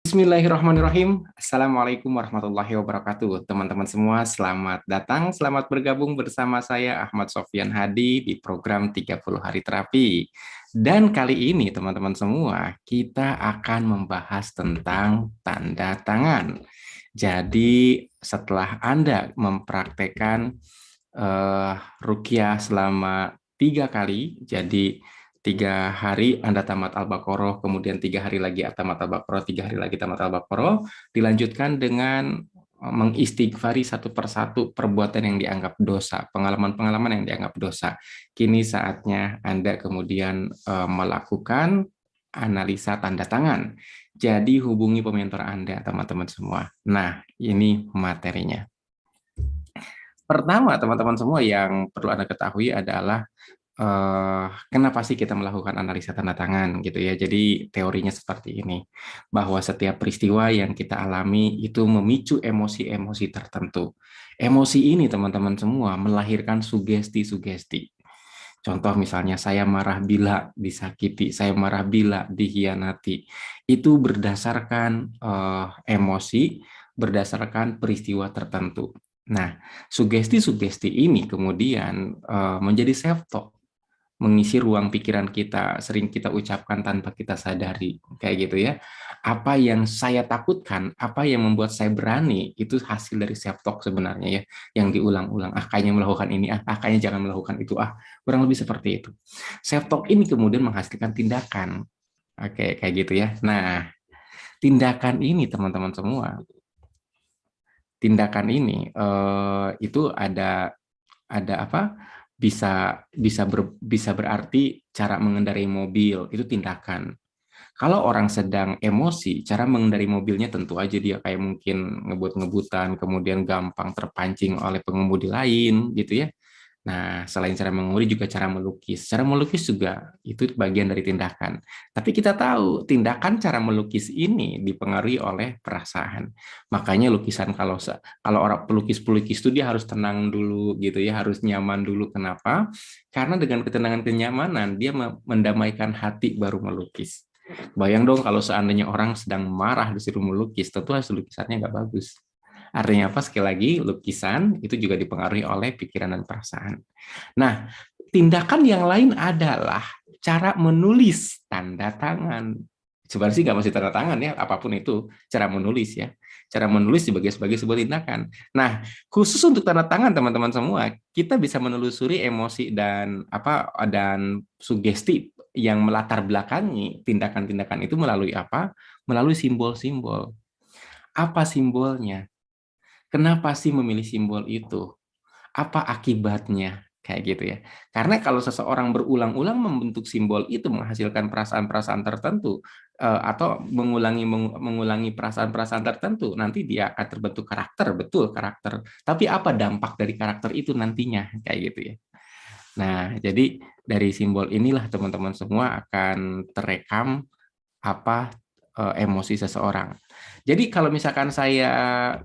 Bismillahirrahmanirrahim. Assalamualaikum warahmatullahi wabarakatuh. Teman-teman semua, selamat datang, selamat bergabung bersama saya Ahmad Sofyan Hadi di program 30 Hari Terapi. Dan kali ini teman-teman semua, kita akan membahas tentang tanda tangan. Jadi setelah Anda mempraktekkan ruqyah selama 3 kali, jadi 3 hari Anda tamat Al-Baqarah, kemudian 3 hari lagi tamat Al-Baqarah, 3 hari lagi tamat Al-Baqarah, dilanjutkan dengan mengistighfari satu persatu perbuatan yang dianggap dosa, pengalaman-pengalaman yang dianggap dosa. Kini saatnya Anda kemudian melakukan analisa tanda tangan. Jadi hubungi pementor Anda, teman-teman semua. Nah, ini materinya. Pertama, teman-teman semua, yang perlu Anda ketahui adalah kenapa sih kita melakukan analisa tanda tangan gitu ya. Jadi teorinya seperti ini, bahwa setiap peristiwa yang kita alami itu memicu emosi-emosi tertentu. Emosi ini teman-teman semua melahirkan sugesti-sugesti. Contoh misalnya saya marah bila disakiti, saya marah bila dikhianati. Itu berdasarkan emosi, berdasarkan peristiwa tertentu. Nah, sugesti-sugesti ini kemudian menjadi self-talk, mengisi ruang pikiran kita, sering kita ucapkan tanpa kita sadari, kayak gitu ya. Apa yang saya takutkan, apa yang membuat saya berani, itu hasil dari self-talk sebenarnya ya, yang diulang-ulang. Kayaknya melakukan ini, kayaknya jangan melakukan itu, kurang lebih seperti itu. Self-talk ini kemudian menghasilkan tindakan, oke, kayak gitu ya. Nah, tindakan ini teman-teman semua, tindakan ini itu ada apa, bisa berarti cara mengendarai mobil, itu tindakan. Kalau orang sedang emosi, cara mengendarai mobilnya tentu aja dia kayak mungkin ngebut-ngebutan, kemudian gampang terpancing oleh pengemudi lain gitu ya. Nah, selain cara mengemudi juga cara melukis. Cara melukis juga itu bagian dari tindakan. Tapi kita tahu tindakan cara melukis ini dipengaruhi oleh perasaan. Makanya lukisan, kalau orang pelukis-pelukis itu dia harus tenang dulu gitu ya, harus nyaman dulu. Kenapa? Karena dengan ketenangan kenyamanan dia mendamaikan hati baru melukis. Bayang dong kalau seandainya orang sedang marah disuruh melukis, tentu hasil lukisannya nggak bagus. Artinya apa? Sekali lagi, lukisan itu juga dipengaruhi oleh pikiran dan perasaan. Nah, tindakan yang lain adalah cara menulis tanda tangan. Sebenarnya sih nggak mesti tanda tangan ya, apapun itu, cara menulis ya. Cara menulis sebagai sebuah tindakan. Nah, khusus untuk tanda tangan teman-teman semua, kita bisa menelusuri emosi dan sugesti yang melatar belakangi tindakan-tindakan itu melalui apa? Melalui simbol-simbol. Apa simbolnya? Kenapa sih memilih simbol itu? Apa akibatnya? Kayak gitu ya. Karena kalau seseorang berulang-ulang membentuk simbol itu menghasilkan perasaan-perasaan tertentu, atau mengulangi perasaan-perasaan tertentu, nanti dia akan terbentuk karakter, betul karakter. Tapi apa dampak dari karakter itu nantinya? Kayak gitu ya. Nah, jadi dari simbol inilah teman-teman semua akan terekam apa emosi seseorang. Jadi kalau misalkan saya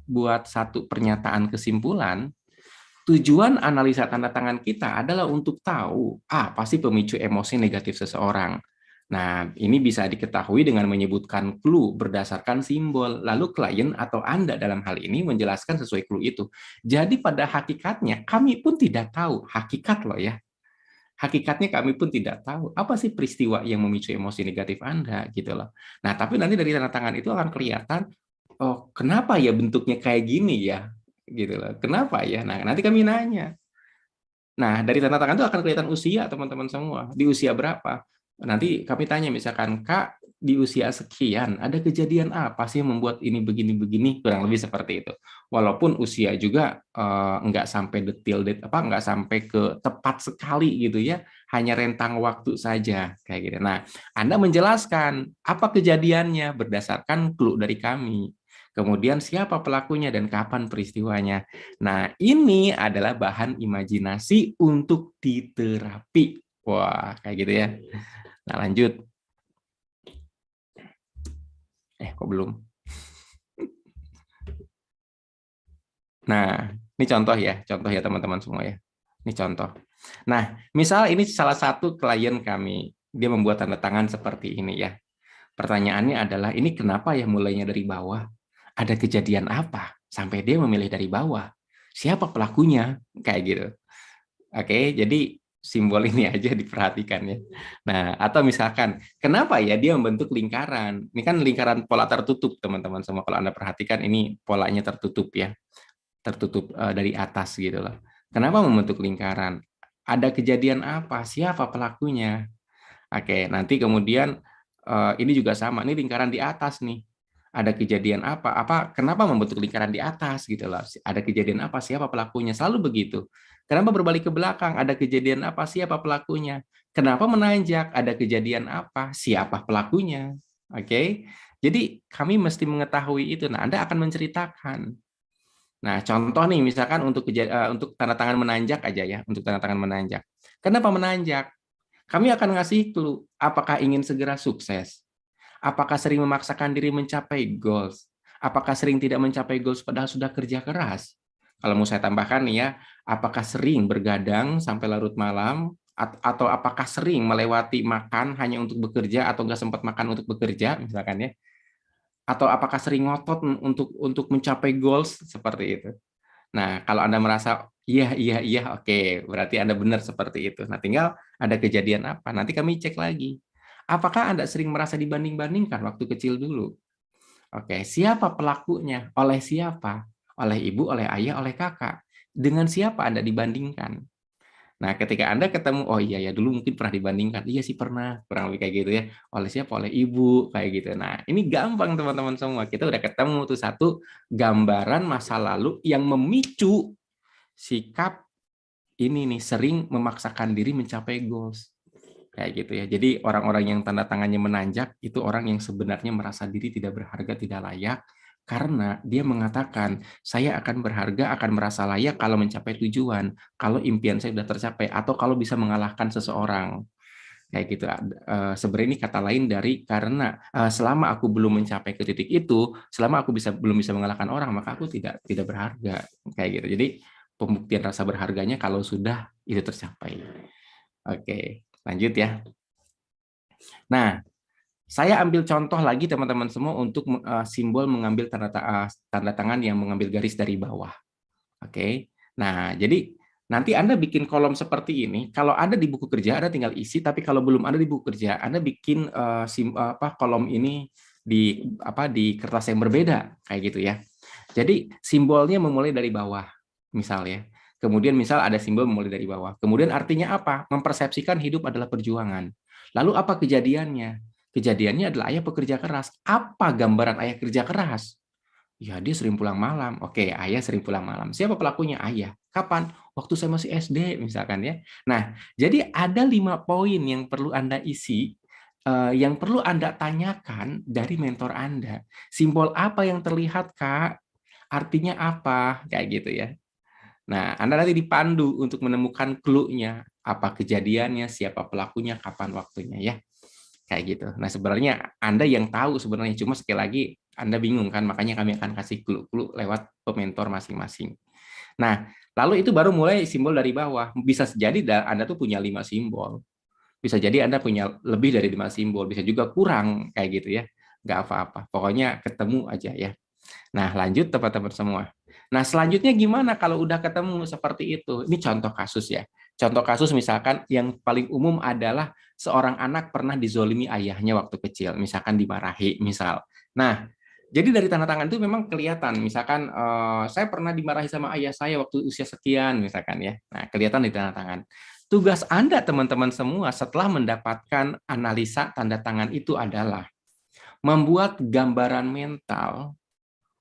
buat satu pernyataan kesimpulan, tujuan analisa tanda tangan kita adalah untuk tahu apa sih pemicu emosi negatif seseorang. Nah, ini bisa diketahui dengan menyebutkan clue berdasarkan simbol. Lalu klien atau Anda dalam hal ini menjelaskan sesuai clue itu. Jadi pada hakikatnya kami pun tidak tahu, hakikat loh ya. Hakikatnya kami pun tidak tahu apa sih peristiwa yang memicu emosi negatif Anda gitu loh. Nah, tapi nanti dari tanda tangan itu akan kelihatan, oh kenapa ya bentuknya kayak gini ya, gitu loh. Kenapa ya? Nah, nanti kami nanya. Nah, dari tanda tangan itu akan kelihatan usia teman-teman semua. Di usia berapa? Nanti kami tanya misalkan, Kak, di usia sekian, ada kejadian apa sih yang membuat ini begini-begini? Kurang lebih seperti itu. Walaupun usia juga nggak sampai detail, nggak sampai ke tepat sekali gitu ya, hanya rentang waktu saja kayak gitu. Nah, Anda menjelaskan apa kejadiannya berdasarkan clue dari kami. Kemudian siapa pelakunya dan kapan peristiwanya. Nah, ini adalah bahan imajinasi untuk diterapi. Wah, kayak gitu ya. Nah, lanjut. Kok belum? Nah, ini contoh ya teman-teman semua ya. Ini contoh. Nah, misal ini salah satu klien kami, dia membuat tanda tangan seperti ini ya. Pertanyaannya adalah, ini kenapa ya mulainya dari bawah? Ada kejadian apa sampai dia memilih dari bawah? Siapa pelakunya? Kayak gitu. Oke, jadi simbol ini aja diperhatikan ya. Nah, atau misalkan, kenapa ya dia membentuk lingkaran? Ini kan lingkaran pola tertutup, teman-teman semua. Kalau Anda perhatikan, ini polanya tertutup ya. Tertutup dari atas gitu loh. Kenapa membentuk lingkaran? Ada kejadian apa? Siapa pelakunya? Oke, nanti kemudian ini juga sama. Ini lingkaran di atas nih. Ada kejadian apa? Kenapa membentuk lingkaran di atas gitu loh? Ada kejadian apa? Siapa pelakunya? Selalu begitu. Kenapa berbalik ke belakang? Ada kejadian apa? Siapa pelakunya? Kenapa menanjak? Ada kejadian apa? Siapa pelakunya? Oke. Jadi kami mesti mengetahui itu. Nah, Anda akan menceritakan. Nah, contoh nih, misalkan untuk tanda tangan menanjak aja ya, untuk tanda tangan menanjak. Kenapa menanjak? Kami akan ngasih clue, apakah ingin segera sukses? Apakah sering memaksakan diri mencapai goals? Apakah sering tidak mencapai goals padahal sudah kerja keras? Kalau mau saya tambahkan nih ya, apakah sering bergadang sampai larut malam? Atau apakah sering melewati makan hanya untuk bekerja atau nggak sempat makan untuk bekerja, misalkan ya? Atau apakah sering ngotot untuk mencapai goals seperti itu? Nah, kalau Anda merasa iya, iya, iya, oke, berarti Anda benar seperti itu. Nah, tinggal ada kejadian apa? Nanti kami cek lagi. Apakah Anda sering merasa dibanding-bandingkan waktu kecil dulu? Oke, siapa pelakunya? Oleh siapa? Oleh ibu, oleh ayah, oleh kakak. Dengan siapa Anda dibandingkan? Nah, ketika Anda ketemu, oh iya ya, dulu mungkin pernah dibandingkan. Iya sih pernah, kurang lebih kayak gitu ya. Oleh siapa? Oleh ibu, kayak gitu. Nah, ini gampang teman-teman semua. Kita udah ketemu tuh satu gambaran masa lalu yang memicu sikap ini nih, sering memaksakan diri mencapai goals. Kayak gitu ya. Jadi orang-orang yang tanda tangannya menanjak itu orang yang sebenarnya merasa diri tidak berharga, tidak layak, karena dia mengatakan, saya akan berharga, akan merasa layak kalau mencapai tujuan, kalau impian saya sudah tercapai, atau kalau bisa mengalahkan seseorang. Kayak gitu. Sebenarnya ini kata lain dari karena selama aku belum mencapai ke titik itu, selama aku belum bisa mengalahkan orang, maka aku tidak berharga. Kayak gitu. Jadi pembuktian rasa berharganya kalau sudah itu tercapai. Oke, lanjut ya. Nah, saya ambil contoh lagi teman-teman semua untuk simbol mengambil tanda tangan yang mengambil garis dari bawah. Oke. Nah, jadi nanti Anda bikin kolom seperti ini. Kalau ada di buku kerja, Anda tinggal isi. Tapi kalau belum ada di buku kerja, Anda bikin kolom ini di kertas yang berbeda, kayak gitu ya. Jadi simbolnya memulai dari bawah, misalnya. Kemudian misal ada simbol memulai dari bawah. Kemudian artinya apa? Mempersepsikan hidup adalah perjuangan. Lalu apa kejadiannya? Kejadiannya adalah ayah pekerja keras. Apa gambaran ayah kerja keras? Ya, dia sering pulang malam. Oke, ayah sering pulang malam. Siapa pelakunya? Ayah. Kapan? Waktu saya masih SD, misalkan ya. Nah, jadi ada 5 poin yang perlu Anda isi, yang perlu Anda tanyakan dari mentor Anda. Simbol apa yang terlihat, Kak? Artinya apa? Kayak gitu ya. Nah, Anda nanti dipandu untuk menemukan clue-nya. Apa kejadiannya, siapa pelakunya, kapan waktunya ya. Kayak gitu. Nah, sebenarnya Anda yang tahu sebenarnya, cuma sekali lagi Anda bingung kan, makanya kami akan kasih clue-clue lewat pementor masing-masing. Nah, lalu itu baru mulai simbol dari bawah. Bisa jadi Anda tuh punya 5 simbol. Bisa jadi Anda punya lebih dari 5 simbol, bisa juga kurang kayak gitu ya. Nggak apa-apa. Pokoknya ketemu aja ya. Nah, lanjut teman-teman semua. Nah, selanjutnya gimana kalau udah ketemu seperti itu? Ini contoh kasus ya. Contoh kasus misalkan yang paling umum adalah seorang anak pernah dizolimi ayahnya waktu kecil, misalkan dimarahi, misal. Nah, jadi dari tanda tangan itu memang kelihatan, misalkan saya pernah dimarahi sama ayah saya waktu usia sekian, misalkan ya. Nah, kelihatan di tanda tangan. Tugas Anda teman-teman semua setelah mendapatkan analisa tanda tangan itu adalah membuat gambaran mental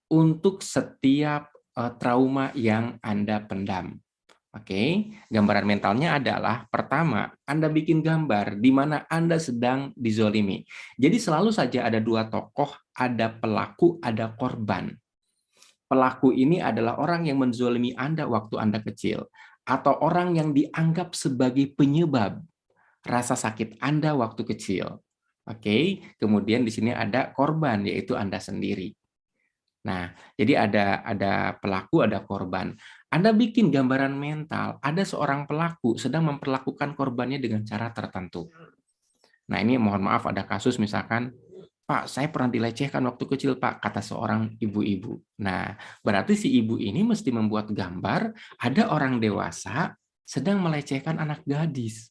untuk setiap trauma yang Anda pendam. Oke, gambaran mentalnya adalah pertama, Anda bikin gambar di mana Anda sedang dizolimi. Jadi selalu saja ada dua tokoh, ada pelaku, ada korban. Pelaku ini adalah orang yang menzolimi Anda waktu Anda kecil, atau orang yang dianggap sebagai penyebab rasa sakit Anda waktu kecil. Oke, kemudian di sini ada korban, yaitu Anda sendiri. Nah, jadi ada pelaku, ada korban. Anda bikin gambaran mental, ada seorang pelaku sedang memperlakukan korbannya dengan cara tertentu. Nah, ini mohon maaf ada kasus misalkan, Pak, saya pernah dilecehkan waktu kecil, Pak, kata seorang ibu-ibu. Nah, berarti si ibu ini mesti membuat gambar ada orang dewasa sedang melecehkan anak gadis.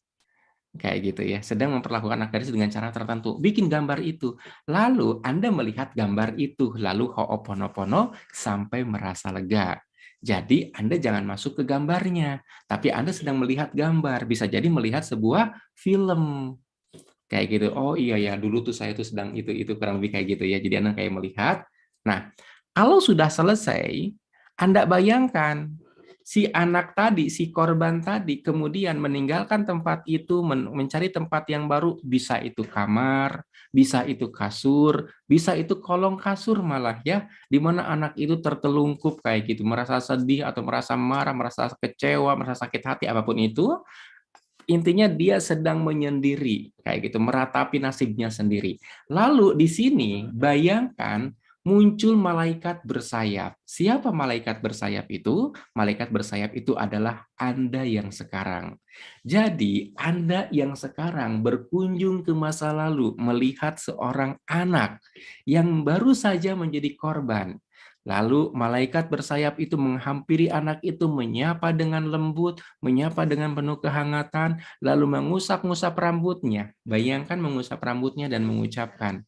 Kayak gitu ya, sedang memperlakukan anak gadis dengan cara tertentu. Bikin gambar itu. Lalu Anda melihat gambar itu, lalu ho'oponopono sampai merasa lega. Jadi Anda jangan masuk ke gambarnya, tapi Anda sedang melihat gambar. Bisa jadi melihat sebuah film. Kayak gitu. Oh iya ya, dulu tuh saya tuh sedang itu kurang lebih kayak gitu ya. Jadi Anda kayak melihat. Nah, kalau sudah selesai, Anda bayangkan si anak tadi, si korban tadi kemudian meninggalkan tempat itu, mencari tempat yang baru, bisa itu kamar, bisa itu kasur, bisa itu kolong kasur malah ya, di mana anak itu tertelungkup kayak gitu, merasa sedih atau merasa marah, merasa kecewa, merasa sakit hati apapun itu, intinya dia sedang menyendiri kayak gitu, meratapi nasibnya sendiri. Lalu di sini bayangkan muncul malaikat bersayap. Siapa malaikat bersayap itu? Malaikat bersayap itu adalah Anda yang sekarang. Jadi Anda yang sekarang berkunjung ke masa lalu melihat seorang anak yang baru saja menjadi korban. Lalu malaikat bersayap itu menghampiri anak itu, menyapa dengan lembut, menyapa dengan penuh kehangatan, lalu mengusap-ngusap rambutnya. Bayangkan mengusap rambutnya dan mengucapkan,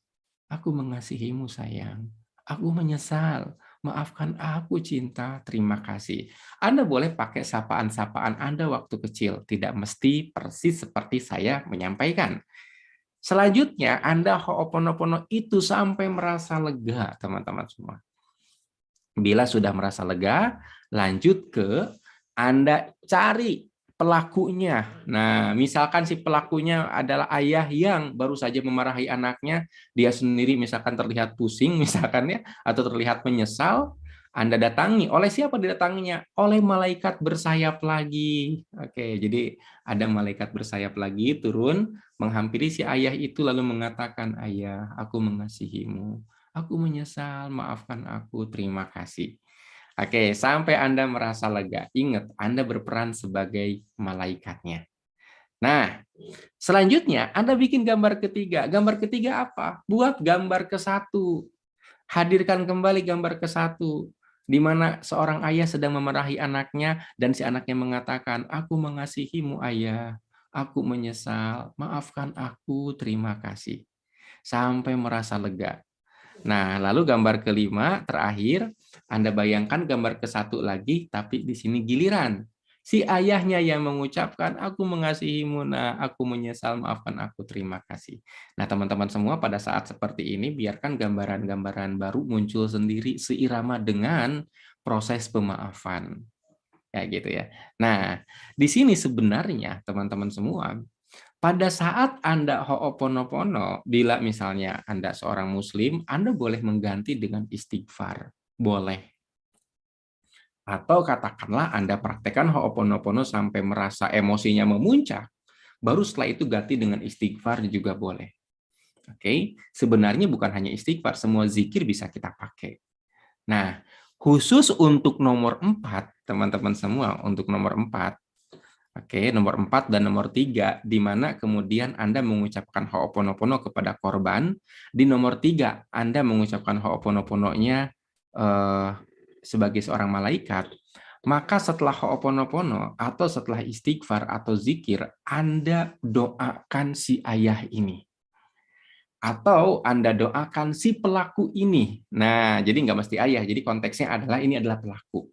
"Aku mengasihimu sayang, aku menyesal, maafkan aku cinta, terima kasih." Anda boleh pakai sapaan-sapaan Anda waktu kecil, tidak mesti persis seperti saya menyampaikan. Selanjutnya, Anda ho'oponopono itu sampai merasa lega, teman-teman semua. Bila sudah merasa lega, lanjut ke Anda cari pelakunya. Nah, misalkan si pelakunya adalah ayah yang baru saja memarahi anaknya, dia sendiri misalkan terlihat pusing, misalkan ya, atau terlihat menyesal, Anda datangi. Oleh siapa didatanginya? Oleh malaikat bersayap lagi. Oke, jadi ada malaikat bersayap lagi turun, menghampiri si ayah itu lalu mengatakan, "Ayah, aku mengasihimu. Aku menyesal, maafkan aku, terima kasih." Oke, sampai Anda merasa lega. Ingat, Anda berperan sebagai malaikatnya. Nah, selanjutnya Anda bikin gambar ketiga. Gambar ketiga apa? Buat gambar ke-1. Hadirkan kembali gambar ke-1. Di mana seorang ayah sedang memarahi anaknya dan si anaknya mengatakan, "Aku mengasihimu ayah. Aku menyesal. Maafkan aku, terima kasih." Sampai merasa lega. Nah, lalu gambar kelima terakhir, Anda bayangkan gambar ke-1 lagi, tapi di sini giliran. Si ayahnya yang mengucapkan, "Aku mengasihimu, nah, aku menyesal, maafkan aku, terima kasih." Nah, teman-teman semua pada saat seperti ini, biarkan gambaran-gambaran baru muncul sendiri seirama dengan proses pemaafan. Kayak gitu ya. Nah, di sini sebenarnya teman-teman semua, pada saat Anda ho'oponopono, bila misalnya Anda seorang muslim, Anda boleh mengganti dengan istighfar. Boleh. Atau katakanlah Anda praktekkan ho'oponopono sampai merasa emosinya memuncak, baru setelah itu ganti dengan istighfar juga boleh. Oke, sebenarnya bukan hanya istighfar, semua zikir bisa kita pakai. Nah, khusus untuk nomor 4, teman-teman semua, untuk nomor 4, oke, nomor 4 dan nomor 3, di mana kemudian Anda mengucapkan ho'oponopono kepada korban. Di nomor 3, Anda mengucapkan ho'oponopononya eh, sebagai seorang malaikat. Maka setelah ho'oponopono atau setelah istighfar atau zikir, Anda doakan si ayah ini. Atau Anda doakan si pelaku ini. Nah, jadi nggak mesti ayah. Jadi konteksnya adalah ini adalah pelaku.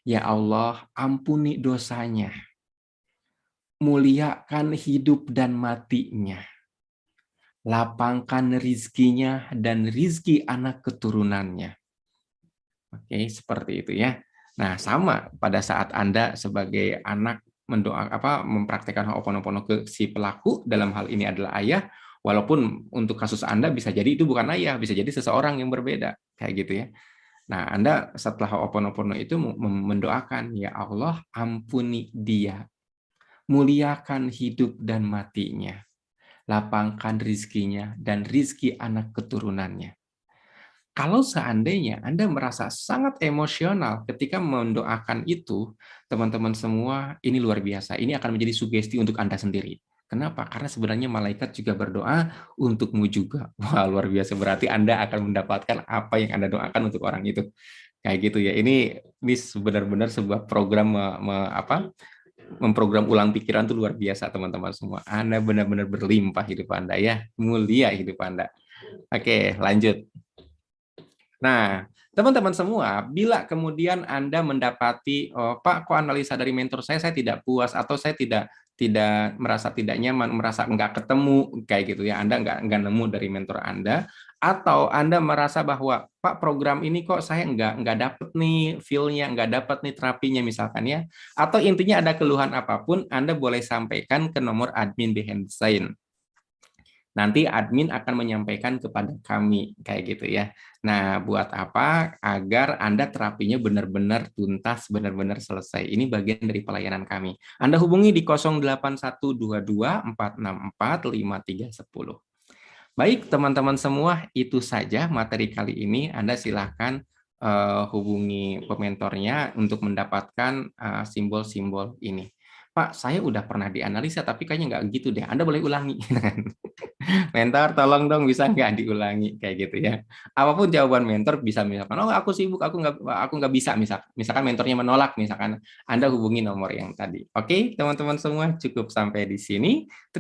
Ya Allah, ampuni dosanya, muliakan hidup dan matinya, lapangkan rizkinya dan rizki anak keturunannya. Oke, seperti itu ya. Nah, sama pada saat Anda sebagai anak mempraktekkan ho'oponopono ke si pelaku, dalam hal ini adalah ayah, walaupun untuk kasus Anda bisa jadi itu bukan ayah, bisa jadi seseorang yang berbeda, kayak gitu ya. Nah, Anda setelah ho'oponopono itu mendoakan, ya Allah, ampuni dia, muliakan hidup dan matinya, lapangkan rizkinya dan rizki anak keturunannya. Kalau seandainya Anda merasa sangat emosional ketika mendoakan itu, teman-teman semua, ini luar biasa. Ini akan menjadi sugesti untuk Anda sendiri. Kenapa? Karena sebenarnya malaikat juga berdoa untukmu juga. Wah, luar biasa. Berarti Anda akan mendapatkan apa yang Anda doakan untuk orang itu. Kayak gitu ya. Ini benar-benar sebuah program memprogram ulang pikiran tuh luar biasa teman-teman semua. Anda benar-benar berlimpah hidup Anda ya. Mulia hidup Anda. Oke, lanjut. Nah, teman-teman semua, bila kemudian Anda mendapati, oh, Pak, kok analisa dari mentor saya tidak puas atau saya tidak tidak merasa tidak nyaman, merasa enggak ketemu kayak gitu ya, Anda enggak nemu dari mentor Anda, atau Anda merasa bahwa Pak program ini kok saya enggak dapet nih feel-nya, enggak dapet nih terapinya misalkan ya, atau intinya ada keluhan apapun, Anda boleh sampaikan ke nomor admin behind the scene. Nanti admin akan menyampaikan kepada kami, kayak gitu ya. Nah, buat apa? Agar Anda terapinya benar-benar tuntas, benar-benar selesai. Ini bagian dari pelayanan kami. Anda hubungi di 081224645310. Baik, teman-teman semua, itu saja materi kali ini. Anda silahkan hubungi pementornya untuk mendapatkan simbol-simbol ini. Pak, saya udah pernah dianalisa, tapi kayaknya nggak gitu deh. Anda boleh ulangi. Mentor, tolong dong bisa nggak diulangi kayak gitu ya. Apapun jawaban mentor bisa misalkan, oh aku sibuk, aku nggak bisa misalkan mentornya menolak misalkan, Anda hubungi nomor yang tadi. Oke, teman-teman semua cukup sampai di sini.